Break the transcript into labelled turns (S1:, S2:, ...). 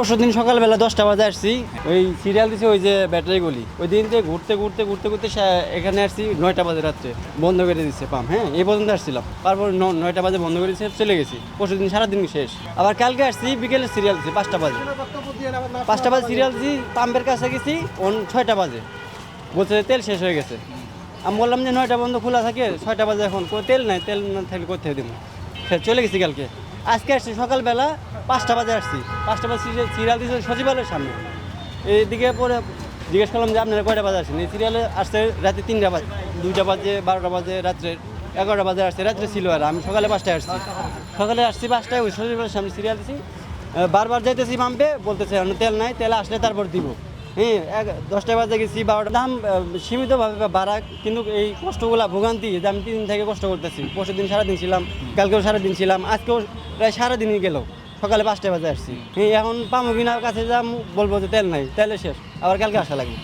S1: পরশুদিন সকালবেলা 10টা বাজে আসছি, ওই সিরিয়াল দিছে ওই যে ব্যাটারি গলি, ওই দিন থেকে ঘুরতে ঘুরতে ঘুরতে ঘুরতে এখানে আসছি 9টা বাজে রাত্রে, বন্ধ করে দিচ্ছে পাম্প। হ্যাঁ, এই পর্যন্ত আসছিলাম, তারপর 9টা বাজে বন্ধ করে দিচ্ছে, চলে গেছি। পরশুদিন সারাদিন শেষ। আবার কালকে আসছি বিকেলে সিরিয়াল দিচ্ছে 5টা বাজে, 5টা বাজে সিরিয়াল দিচ্ছি, পাম্পের কাছে গেছি 6টা বাজে, বলছে তেল শেষ হয়ে গেছে। আমি বললাম যে 9টা বন্ধ খোলা থাকে, 6টা বাজে এখন তেল নাই, তেল না থাকলে কোথায় দেবো। চলে গেছি কালকে। আজকে আসছি সকালবেলা 5টা বাজে আসছি, 5টা বাজে সিরিয়াল দিয়েছে সচিবালয়ের সামনে। এইদিকে পরে জিজ্ঞেস করলাম যে আপনারা কয়টা বাজে আসছেন? এই সিরিয়ালে আসছে রাতে 3টা বাজে, 2টা বাজে, 12টা বাজে, রাত্রে 11টা বাজে আসছে। রাত্রে ছিল, আর আমি সকালে 5টায় আসছি। সকালে আসছি 5টায়, ওই সচিবালয়ের সামনে সিরিয়াল দিছি। বারবার যাইতেছি পাম্পে, বলতেছে তেল নাই, তেল আসলে তারপর দিব। হ্যাঁ, 10টা বাজে গেছি, 12টা। দাম সীমিতভাবে বাড়া, কিন্তু এই কষ্টগুলা ভোগান্তি যে আমি 3 দিন থেকে কষ্ট করতেছি। পরশু দিন সারাদিন ছিলাম, কালকেও সারাদিন ছিলাম, আজকেও প্রায় সারাদিনই গেল। সকালে 5টা বাজে আসছি। এখন পামো কিনা কাছে যা বলবো যে তেল নাই, তেলে শেষ, আবার কালকে আসা লাগবে।